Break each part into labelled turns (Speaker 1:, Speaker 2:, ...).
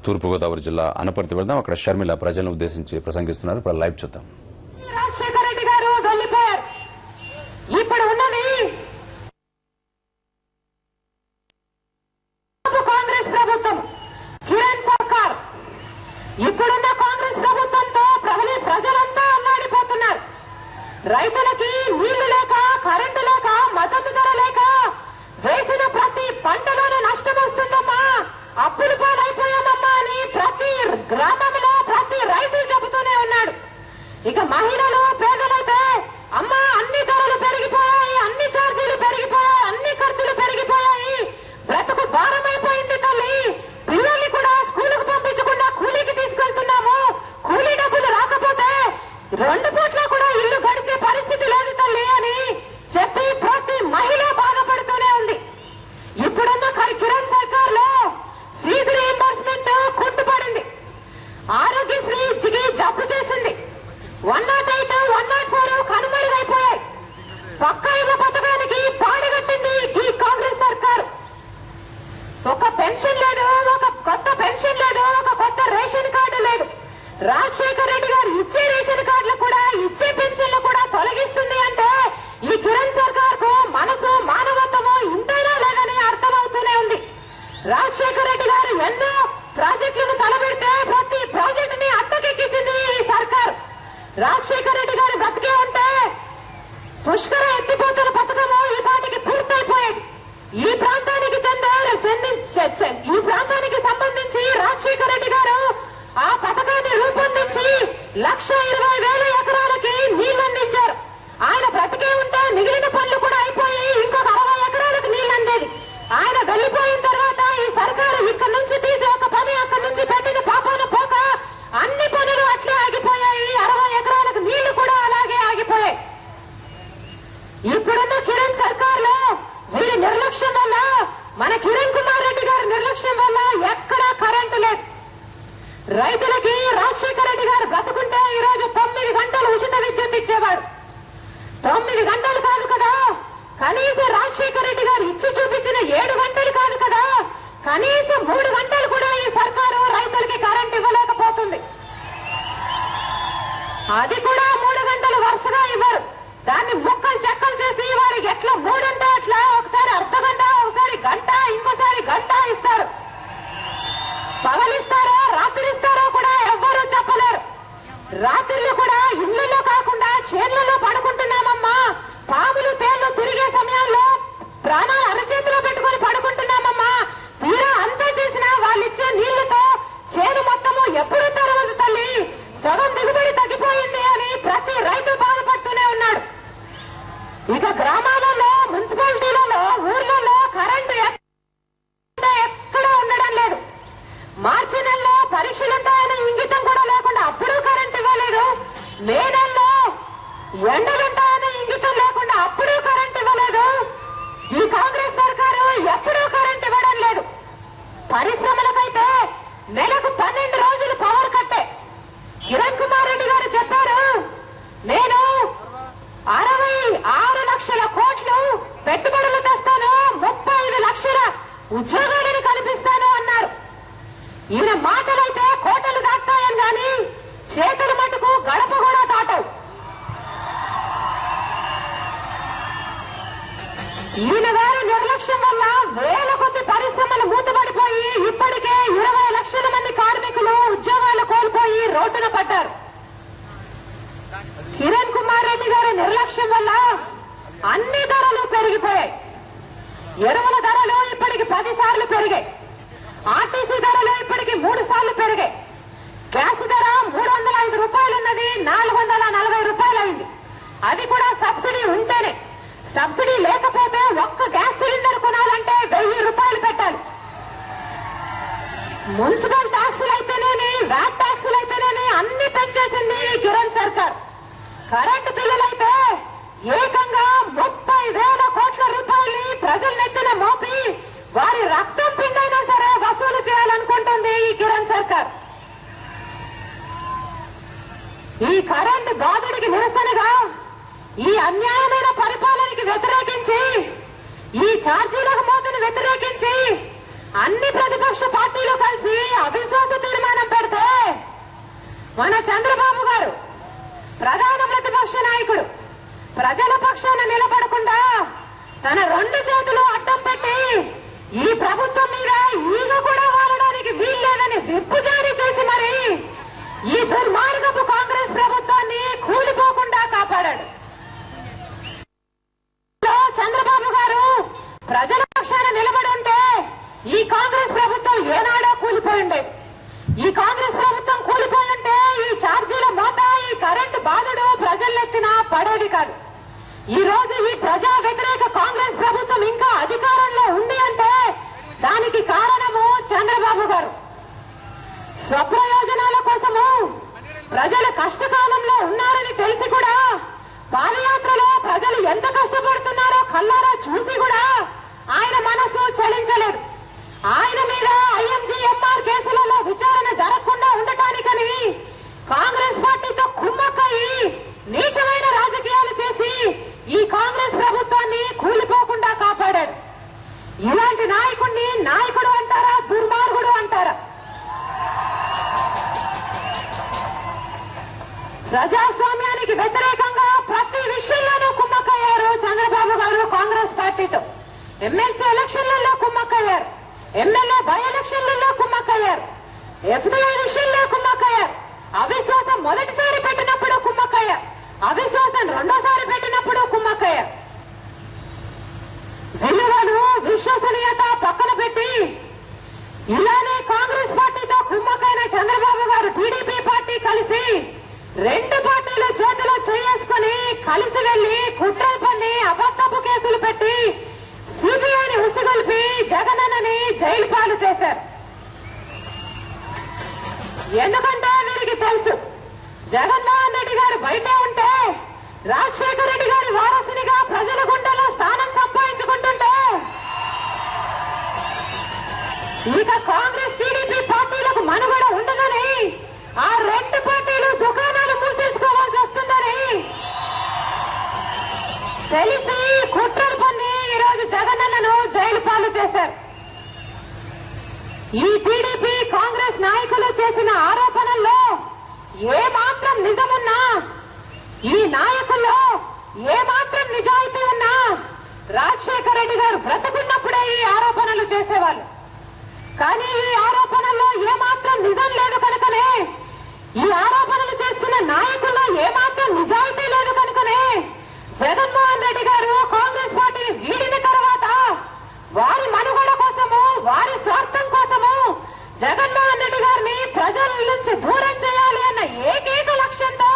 Speaker 1: తూర్పుగోదావరి జిల్లా అనపర్తి వెళ్దాం. అక్కడ షర్మిల ప్రజలను ఉద్దేశించి ప్రసంగిస్తున్నారు. ఇప్పుడు లైవ్ చూద్దాం.
Speaker 2: రాజశేఖర రెడ్డి గారు వెళ్ళిపోయారు. ఇప్పుడు ఉన్నది కాంగ్రెస్ ప్రభుత్వం, కిరణ్ సర్కార్. ఇప్పుడున్న కాంగ్రెస్ ప్రభుత్వంతో ప్రజలంతా అల్లాడిపోతున్నారు. రైతులకి నీళ్లు లేక, కరెంటు లేక, మద్దతు ధర లేక వేసిన ప్రతి పంటలోనూ నష్టం వస్తుందమ్మా, అప్పులు పాలైపోయామమ్మా అని ప్రతి గ్రామంలో ప్రతి రైతు చెబుతూనే ఉన్నాడు. ఇక మహిళలు, పేదలైతే అమ్మా అన్ని ధరలు పెరిగిపోయాయి, అన్ని ఛార్జీలు పెరిగిపోయాయి, అన్ని ఖర్చులు పెరిగిపోయాయి, బ్రతుకు భారమైపోయింది తల్లి, పిల్లల్ని కూడా స్కూలుకు పంపించకుండా కూలీకి తీసుకెళ్తున్నాము, కూలీ డబ్బులు రాకపోతే 2 పూట్ల కూడా ఇల్లు గడిచే పరిస్థితి లేదు తల్లి అని చెప్పి ప్రతి మహిళ బాధపడుతూనే ఉంది. ఇప్పుడున్న కిరణ్ సర్కార్ లో ఫీజు రీయింబర్స్మెంట్ కుంటుపడింది, ఆరోగ్యశ్రీకి జబ్బు చేసింది, 108, 104 కనుమరుగైపోయాయి, పక్కా ఇళ్ల పథకానికి పాడిగట్టింది ఈ కాంగ్రెస్ సర్కార్. ఒక పెన్షన్ లేదు, ఒక కొత్త పెన్షన్ లేదు, ఒక కొత్త రేషన్ కార్డు లేదు. రాజశేఖర రెడ్డి గారు ఇచ్చే రేషన్ కార్డులు కూడా, ఇచ్చే పెన్షన్లు కూడా తొలగిస్తుంది అంటే ఈ కిరణ్ సర్కార్ కు మనసు, మానవత్వము ఇంతైనా లేదని అర్థమవుతూనే ఉంది. రాజశేఖర రెడ్డి గారు ఎన్నో ప్రాజెక్టులను తలబెడితే ప్రతి ప్రాజెక్టుని అట్టకెక్కించింది ఈ సర్కార్. రాజశేఖర రెడ్డి గారు బతికే ఉంటే పుష్కర ఎత్తిపోతల పథకము ఈ పాటికి పూర్తయిపోయేది. ఈ ప్రాంతానికి ఈ ప్రాంతానికి సంబంధించి రాజశేఖర రెడ్డి గారు ఆ పథకాన్ని రూపొందించి 1,20,000 ఎకరాలకి నీళ్లందించారు. ఆయన బ్రతికే ఉంటే మిగిలిన పనులు కూడా అయిపోయి ఇంకొక 60 ఎకరాలకు నీళ్లు అందేది. ఆయన వెళ్లిపోయిన తర్వాత ఈ సర్కారు ఇక్కడి నుంచి తీసి ఒక పని అక్కడి నుంచి పెట్టిన పాపాన పోక అన్ని పనులు అట్లే ఆగిపోయాయి. 60 ఎకరాలకు నీళ్లు కూడా అలాగే ఆగిపోయాయి. ఇప్పుడున్న కిరణ్ సర్కార్ లో వీరి నిర్లక్ష్యం వల్ల, మన కిరణ్ కుమార్ రెడ్డి గారి నిర్లక్ష్యం వల్ల ఎక్కడా కరెంటు లేదు. రైతులకి రాజశేఖర రెడ్డి గారు బ్రతుకుంటే ఈ రోజు 9 గంటలు ఉచిత విద్యుత్ ఇచ్చేవాడు. 9 గంటలు కాదు కదా, కనీసం రాజశేఖర రెడ్డి గారు ఇచ్చి చూపించిన 7 గంటలు కాదు కదా, కనీసం 3 గంటలు కూడా ఈ సర్కారు రైతులకి కరెంట్ ఇవ్వలేకపోతుంది. అది కూడా 3 గంటలు వరుసగా ఇవ్వరు. దాన్ని ముక్కలు చెక్కలు చేసి వారికి ఎట్లా 3 అంటే అట్లా, ఒకసారి అర్ధగంట, ఒకసారి గంట, ఇంకోసారి గంట ఇస్తారు. పగలిస్తారో రాత్రి ఇస్తారో కూడా ఎవ్వరూ చెప్పలేరు. రాత్రిళ్ళు కూడా ఇళ్లలో కాకుండా చేళ్లలో పడుకుంటున్నామమ్మా, పాములు తేళ్లు తిరిగే సమయంలో ప్రాణాలు అరచేతిలో పెట్టుకుని పడుకుంటున్నామమ్మా, తీరా అంతా చేసినా వాళ్ళు ఇచ్చే నీళ్లతో చేను మొత్తము ఎప్పుడు తెరవదు తల్లి, సగం దిగుబడి తగ్గిపోయింది అని ప్రతి రైతు బాధపడుతూనే ఉన్నాడు. ఇక గ్రామాలలో, మున్సిపాలిటీలలో, ఊర్లలో కరెంటు ఎక్కడా ఉండడం లేదు. మార్చి నెలలో పరీక్షలుంటాయని ఇంగితం కూడా లేకుండా అప్పుడు కరెంట్ ఇవ్వలేదు. మే నెలలో ఎండలుంటాయని ఇంగితం లేకుండా అప్పుడు కరెంట్ ఇవ్వలేదు. ఈ కాంగ్రెస్ సర్కారు ఎప్పుడూ కరెంట్ ఇవ్వడం లేదు. పరిశ్రమలకైతే నెలకు 12 రోజులు పవర్ కట్టే. కిరణ్ కుమార్ రెడ్డి గారు చెప్పారు, నేను 66 లక్షల కోట్లు పెట్టుబడులు తెస్తాను, 35 లక్షల ఉద్యోగాలను కల్పిస్తాను అన్నారు. ఈయన మాటలైతే కోటలు దాటాయని గాని చేతుల మటుకు గడప కూడా దాటవు. ఈయన గారి నిర్లక్ష్యం వల్ల వేల కొద్ది పరిశ్రమలు మూతపడిపోయి ఇప్పటికే 20 లక్షల మంది కార్మికులు ఉద్యోగాలు కోల్పోయి రోడ్డున పడ్డారు. కిరణ్ కుమార్ రెడ్డి గారి నిర్లక్ష్యం వల్ల అన్ని ధరలు పెరిగిపోయాయి. ఎరువుల ధరలు ఇప్పటికి 10 సార్లు పెరిగాయి. ఆర్టీసీ ధరలు ఇప్పటికి 3 సార్లు పెరిగాయి. గ్యాస్ ధర 305 రూపాయలు ఉన్నది 440 రూపాయలు అయింది. అది కూడా సబ్సిడీ ఉంటేనే. సబ్సిడీ లేకపోతే ఒక్క గ్యాస్ సిలిండర్ కొనాలంటే 1000 రూపాయలు పెట్టాలి. మున్సిపల్ ట్యాక్సులు అయితేనేమి, వ్యాట్ ట్యాక్సులు అయితేనేమి అన్ని పెంచేసింది కిరణ్ సర్కార్. కరెంటు బిల్లులైతే ఏకంగా 30,000 కోట్ల రూపాయలు ప్రజల నెత్తిన మోపి వారి రక్తం పిండైనా సరే వసూలు చేయాలనుకుంటుంది ఈ కిరణ్ సర్కార్. ఈ కరెంటు బాధడికి నిరసనగా, ఈ అన్యాయమైన పరిపాలనకి వ్యతిరేకించి, ఈ ఛార్జీలకు మోతను వ్యతిరేకించి అన్ని ప్రతిపక్ష పార్టీలు కలిసి అవిశ్వాస మన చంద్రబాబు గారు ప్రధాన ప్రతిపక్ష నాయకుడు ప్రజల పక్షాన నిలబడకుండా తన 2 చేతులు అడ్డం పెట్టి ఈ ప్రభుత్వం మీద ఈగ కూడా వాడడానికి వీల్లేదని విప్పు జారీ చేసి మరి ఈ దుర్మార్గపు కాంగ్రెస్ ప్రభుత్వాన్ని కూలిపోకుండా కాపాడాడు. చంద్రబాబు గారు ప్రజల పక్షాన నిలబడి ఉంటే ఈ కాంగ్రెస్ ప్రభుత్వం ఏనాడో కూలిపోయిండేది. ఈ కాంగ్రెస్ ప్రభుత్వం కూలిపోయి ఉంటే ఈ ఛార్జీల మోత, ఈ కరెంటు బాధుడు ప్రజలెత్తిన పడేది కాదు. ఈ రోజు ఈ ప్రజా వ్యతిరేక కాంగ్రెస్ ప్రభుత్వం ఇంకా అధికారంలో ఉంది అంటే దానికి కారణము చంద్రబాబు గారు. స్వప్రయోజనాల కోసము ప్రజల కష్టకాలంలో ఉన్నారని తెలిసి కూడా పాదయాత్రలో ప్రజలు ఎంత కష్టపడుతున్నారో కళ్ళారా చూసి కూడా ఆయన మనసు చలించలేదు. ఆయన మీద ఐఎంజీఎంఆర్ కేసులలో విచారణ జరగకుండా ఉండటానికని కాంగ్రెస్ పార్టీతో కుమ్మక్కయి నీచమైన రాజకీయాలు చేసి ఈ కాంగ్రెస్ ప్రభుత్వాన్ని కూలిపోకుండా కాపాడాడు. ఇలాంటి నాయకుడిని నాయకుడు అంటారా, దుర్మార్గుడు అంటారా? ప్రజాస్వామ్యానికి వ్యతిరేకంగా ప్రతి విషయంలోనూ కుమ్మక్కయ్యారు చంద్రబాబు గారు కాంగ్రెస్ పార్టీతో. ఎమ్మెల్సీ ఎలక్షన్లలో కుమ్మక్కయ్యారు, ఎమ్మెల్యే బై ఎలక్షన్లలో కుమ్మక్కయ్యారు, ఎఫ్డీఐ విషయంలో కుమ్మక్కయ్యారు, అవిశ్వాసం మొదటిసారి పెట్టినప్పుడు కుమ్మక్కయ్యారు, అవిశ్వాసం రెండోసారి పెట్టినప్పుడు కుమ్మక్కయ్యారు. విలువలు, విశ్వసనీయత పక్కన పెట్టి ఇలానే కాంగ్రెస్ పార్టీతో కుమ్మక్కైన చంద్రబాబు గారు టీడీపీ పార్టీ కలిసి 2 పార్టీలు చేతిలో చేసుకుని కలిసి వెళ్లి కుట్రలు పన్ని అబద్ధపు కేసులు పెట్టి సిబిఐని ఉసిగొల్పి జగనన్నని జైలు పాలు చేశారు. ఎందుకంటే వీరికి తెలుసు జగన్మోహన్ రెడ్డి గారు బయటే ఉంటే రాజశేఖర రెడ్డి గారి వారసునిగా ప్రజల గుండెలో స్థానం సంపాదించుకుంటుంటే ఇక కాంగ్రెస్ టీడీపీ పార్టీలకు మనుగడ ఉండదని, ఆ 2 పార్టీలు దుకాణాలు మూసేసుకోవాల్సి వస్తుందని తెలిసి కుట్రలు పన్ని ఈరోజు జగనన్నను జైలు పాలు చేశారు. ఈ టీడీపీ కాంగ్రెస్ నాయకులు చేసిన ఆరోపణల్లో ఏమాత్రం నిజమున్నా, ఈ నాయకుల్లో ఏమాత్రం నిజాయితీ ఉన్నా రాజశేఖర రెడ్డి గారు బ్రతుకున్నప్పుడే ఈ ఆరోపణలు చేసేవాళ్ళు. కానీ ఈ ఆరోపణల్లో ఏమాత్రం నిజం లేదు కనుకనే, ఈ ఆరోపణలు చేస్తున్న నాయకుల్లో ఏమాత్రం నిజాయితీ లేదు కనుకనే జగన్మోహన్ రెడ్డి గారు కాంగ్రెస్ పార్టీని వీడిన తర్వాత వారి మనుగడ కోసము, వారి స్వార్థం కోసము జగన్మోహన్ రెడ్డి గారిని ప్రజల నుంచి దూరం చేయాలి అన్న ఏకైక లక్ష్యంతో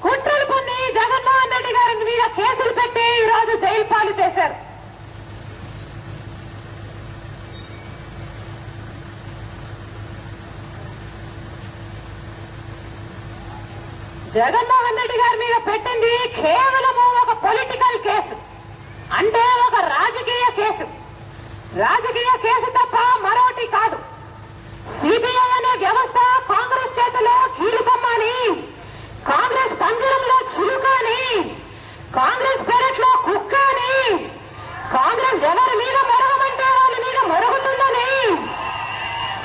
Speaker 2: కుట్రలు పన్ని జగన్మోహన్ రెడ్డి గారి మీద కేసులు పెట్టి ఈరోజు జైలు పాలు చేశారు. జగన్మోహన్ రెడ్డి గారి మీద పెట్టింది కేవలము ఒక పొలిటికల్ కేసు, అంటే ఒక రాజకీయ కేసు. రాజకీయ కేసు తప్ప మరోటి కాదు. సిబిఐ అనే వ్యవస్థ కాంగ్రెస్ చేతిలో కీలుబొమ్మని, కాంగ్రెస్ పంజరంలో చిలుకని, కాంగ్రెస్ పెరట్లో కుక్కని, కాంగ్రెస్ ఎవరి మీద మొరగమంటే వాళ్ళ మీద మొరుగుతుందని,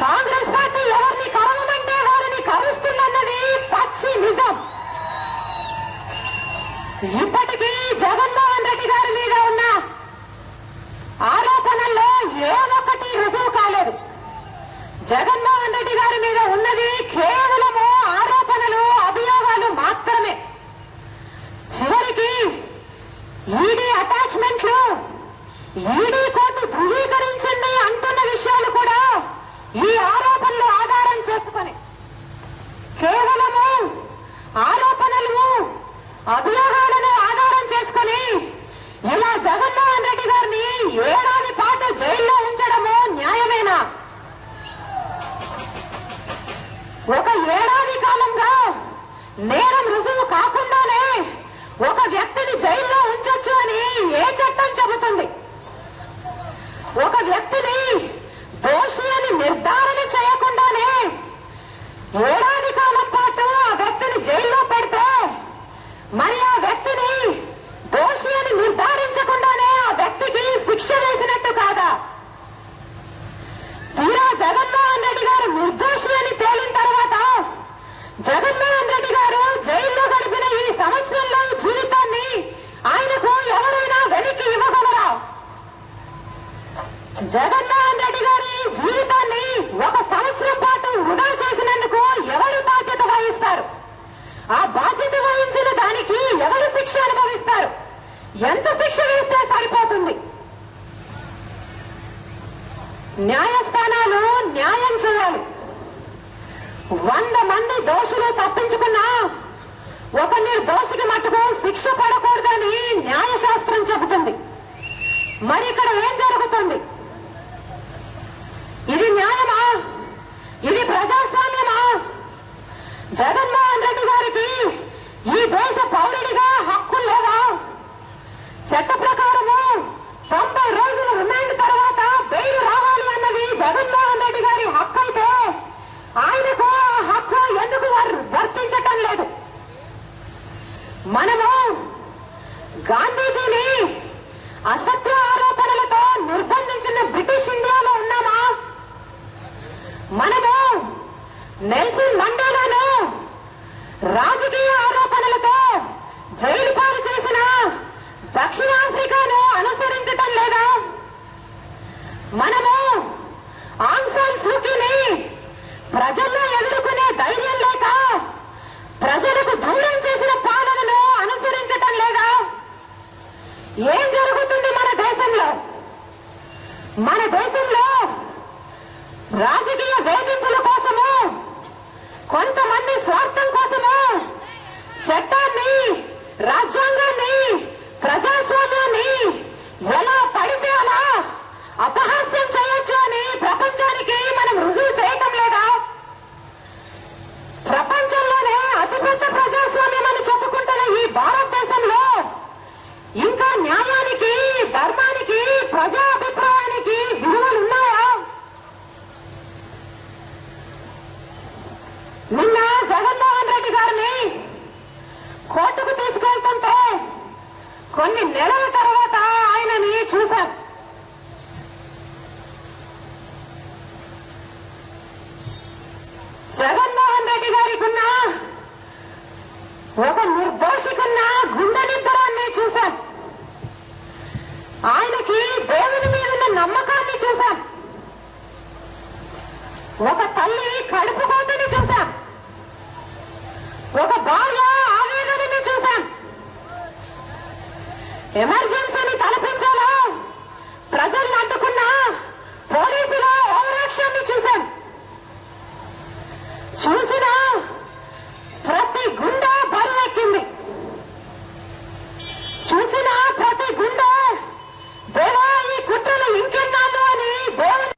Speaker 2: కాంగ్రెస్ పార్టీ ఎవరిని కరవమంటే వారిని కరుస్తుందన్నది పచ్చి నిజం. ఇప్పటికీ జగన్మోహన్ రెడ్డి గారి మీద ఉన్న ఆరోపణల్లో ఏ ఒక్కటి రుజువు కాలేదు. జగన్మోహన్ రెడ్డి గారి మీద ఉన్నది కేవలము ఆరోపణలు, అభియోగాలు మాత్రమే. చివరికి ఈడీ అటాచ్మెంట్లు, ఈడీ కోర్టు ధృవీకరించింది అంటున్న విషయాలు కూడా ఈ ఆరోపణలు ఆధారం చేసుకుని, కేవలము ఆరోపణలు, అభియోగాలను ఆధారం చేసుకుని ఇలా జగన్మోహన్ రెడ్డి గారిని 7 ఏడాది పాటు జైల్లో ఉంచడము న్యాయమేనా? ఒక 7 ఏడాది కాలంగా నేరం రుజువు కాకుండానే ఒక వ్యక్తిని జైల్లో ఉంచొచ్చు అని ఏ చట్టం చెబుతుంది? ఒక వ్యక్తిని దోషి అని నిర్ధారణ చేయకుండానే 7 ఏడాది కాలం పాటు ఆ వ్యక్తిని జైల్లో పెడితే మరి ఆ వ్యక్తిని దోషి అని నిర్ధారించకుండానే ఆ వ్యక్తికి శిక్ష వేసినట్టు కాదా? తీరా జగన్మోహన్ రెడ్డి గారు నిర్దోషి అని తేలిన తర్వాత జగన్ దోషులు తప్పించుకున్నా ఒక నిర్దోషికి మట్టుకు శిక్ష పడకూడదని న్యాయశాస్త్రం చెబుతుంది. మరి ఇక్కడ ఏం జరుగుతుంది? ఇది న్యాయమా? ఇది ప్రజాస్వామ్యమా? జగన్మోహన్ రెడ్డి గారికి ఈ దేశ పౌరుడిగా హక్కులు లేవా? చట్ట ప్రకారము 90 రోజులు రిమాండ్ తర్వాత బెయిల్ రావాలి అన్నది జగన్మోహన్ రెడ్డి గారి హక్కు అయితే ఆయనకు ఆ హక్కు ఎందుకు వర్తించటం లేదు? మనము గాంధీజీని అసత్య ఆరోపణలతో నిర్బంధించిన బ్రిటిష్ ఇండియాలో ఉన్నామా? మనము నెల్సన్ మండేలాను రాజకీయ ఆరోపణలతో జైలు పాలు చేసిన దక్షిణాఫ్రికాను అనుసరించటం లేదా? మనము ఆంగ్ సాన్ సూకీని ప్రజల్లో ఎదుర్కొనే ధైర్యం లేక ప్రజలకు దూరం చేసిన పాలనను అనుసరించటం లేదా? ఏం జరుగుతుంది మన దేశంలో? మన దేశంలో రాజకీయ వేధింపుల కోసము, కొంతమంది స్వార్థం కోసము చట్టాన్ని, రాజ్యాంగాన్ని, ప్రజాస్వామ్యాన్ని ఎలా పడితే అలా అపహాస్యం చేయొచ్చు అని ప్రపంచానికి మనం రుజువు చేయటం లేదా? ప్రపంచంలోనే అతిపెద్ద ప్రజాస్వామ్యం అని చెప్పుకుంటున్న ఈ భారతదేశంలో ఇంకా న్యాయానికి, ధర్మానికి, ప్రజా అభిప్రాయానికి విలువలున్నాయా? నిన్న జగన్మోహన్ రెడ్డి గారిని కోర్టుకు తీసుకెళ్తుంటే కొన్ని నెలల తర్వాత ఆయనని చూశాం. జగన్మోహన్ రెడ్డి గారికున్న ఒక నిర్దోషికున్న గుండె నిబ్బరాన్ని చూశాం. ఆయనకి దేవుని మీద ఉన్న నమ్మకాన్ని చూశాం. ఒక తల్లి కడుపు కోతని చూశాం. ఒక భార్య ఆవేదనని చూశాం. ఎమర్జెన్సీని తలపించాలో ప్రజల్ని అడ్డుకున్న పోలీసుల ఓవరాక్షన్ని చూశాం. చూసిన ప్రతి గుండె బరువెక్కింది. చూసిన ప్రతి గుండె దేవా ఈ కుట్రలు ఇంకెన్నాళ్ళు అని దేవుని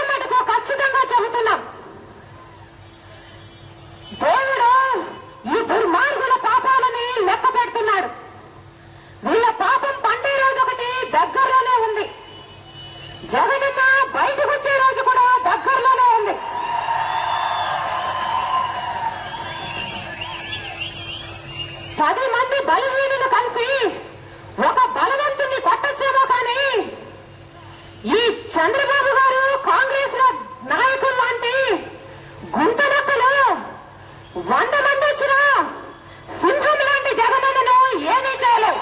Speaker 2: మటుకు ఖచ్చితంగా చెబుతున్నాం. దేవుడు ఈ దుర్మార్గుల పాపాలని లెక్క పెడుతున్నాడు. వీళ్ళ పాపం పండే రోజు ఒకటి దగ్గరలోనే ఉంది. జగనన్న బయటకు వచ్చే రోజు కూడా దగ్గరలోనే ఉంది. పది మంది బలహీనులు కలిసి ఒక బలవంతుని కొట్టొచ్చేమో కానీ ఈ చంద్రబాబు గారు, కాంగ్రెస్ నాయకులు లాంటి గుంతనక్కలు 100 మంది వచ్చినా సింహం లాంటి జగనన్నను ఏమీ చేయలేవు.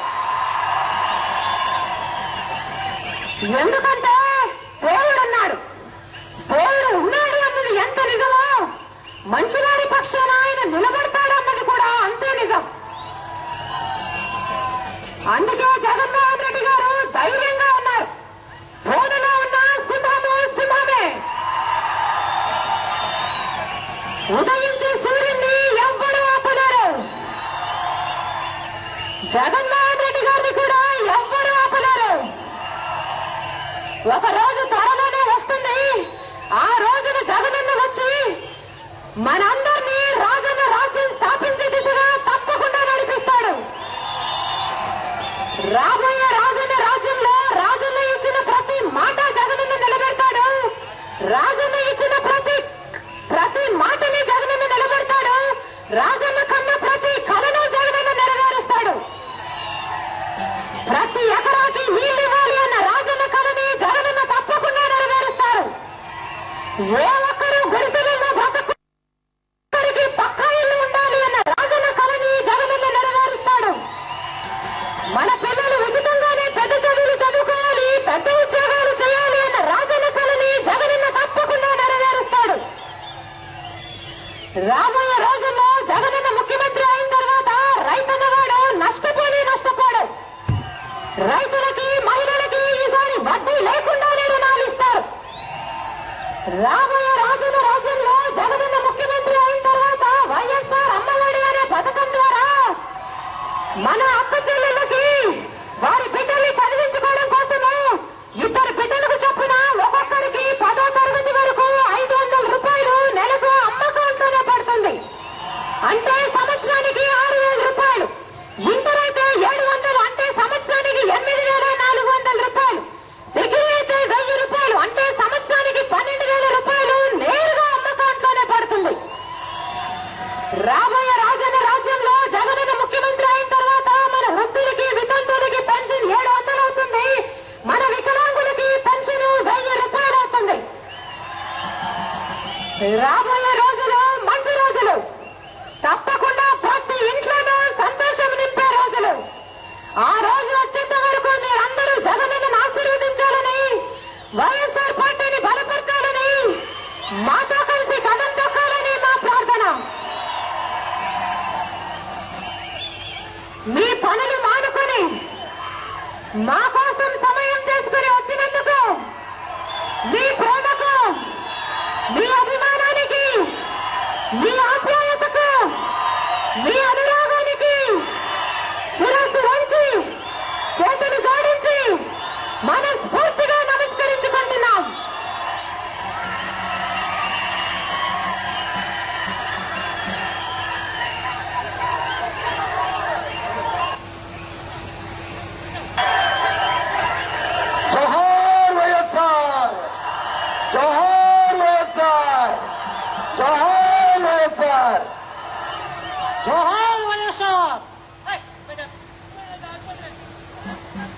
Speaker 2: ఎందుకంటే దేవుడు ఉన్నాడు. దేవుడు ఉన్నాడు అన్నది ఎంత నిజమో మంచివారి పక్షాన ఆయన నిలబడతాడు అన్నది కూడా అంతే నిజం. అందుకే జగన్మోహన్ రెడ్డి గారు ధైర్యంగా ఉన్నారు. భూమిలో ఉన్న సింహము సింహమే. ఉదయించే సూర్యుడిని ఎవ్వరూ ఆపలేరు. జగన్మోహన్ రెడ్డి గారిని కూడా ఎవ్వరూ ఆపలేరు. ఒక రోజు త్వరలోనే వస్తుంది. ఆ రోజున జగనన్న వచ్చి మనందరినీ రాజన్న రాజ్యం స్థాపించే దిశగా తప్పకుండా నడిపిస్తాడు. రాబోయే రాజన్న రాజ్యంలో రాజన్న ఇచ్చిన ప్రతి మాట జగనన్న నిలబెడతాడు. రాజన్న ఇచ్చిన ప్రతి మాటని జగనన్న నిలబెడతాడు. రాజన్న కన్నా ప్రతి కలను జగనన్న నెరవేరుస్తాడు. ప్రతి ఎకరాకి నీళ్లు ఇవ్వాలి అన్న రాజన్న కలని జగనన్న తప్పకుండా నెరవేరుస్తారు. ఏ ఒక్కరూ గుడిసెలలో బ్రతకరికి పక్కా ఇల్లు ఉండాలి అన్న రాజన్న కలని జగనన్న నెరవేరుస్తాడు. మన పిల్లలు ఉచితంగానే పెద్ద చదువులు చదువుకోవాలి, పెద్ద ఉద్యోగాలు చేయాలి అన్న రాజన్న కలని జగనన్న తప్పకుండా నెరవేరుస్తాడు. రాబోయే రోజుల్లో జగనన్న ముఖ్యమంత్రి అయిన తర్వాత రైతన్నవాడు నష్టపోడు. రైతులకి, మహిళలకి ఈసారి వడ్డీ లేకుండానే రుణాలు ఇస్తారు. రాబోయే రాబోయే రోజులు మంచి రోజులు, తప్పకుండా ప్రతి ఇంట్లోనూ సంతోషం నింపే రోజులు. ఆ రోజు వచ్చేంత వరకు మీరందరూ జగనన్నను ఆశీర్వదించాలని, వైఎస్ఆర్ పార్టీని బలపరచాలని, మాతో కలిసి కదం తొక్కాలని మా ప్రార్థన. మీ పనులు మానుకొని మా కోసం సమయం చేసుకుని వచ్చినందుకు, మీ ప్రేమకు, మీ అభిమానానికి, మీ ఆప్యాయతకు, మీ అనురాగానికి శిరస్సు వంచి చేతులు జోడించి మనస్ఫూర్తిగా నమస్కరించుకుంటున్నాం.
Speaker 3: జోహార్ వైఎస్ఆర్, జోహార్ వైఎస్ఆర్, జోహార్ వైఎస్ఆర్,
Speaker 4: జోహార్ వైఎస్ఆర్,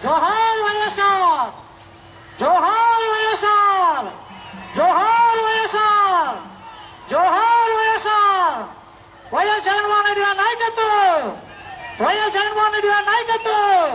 Speaker 4: జోహార్ వైఎస్ఆర్, జోహార్ వైఎస్ఆర్, జోహార్ వైఎస్ఆర్, జోహార్ వైఎస్ఆర్. వైఎస్ జగన్మోహన్ రెడ్డి గారి నాయకత్వం, వైఎస్ జగన్మోహన్ రెడ్డి గారి నాయకత్వం.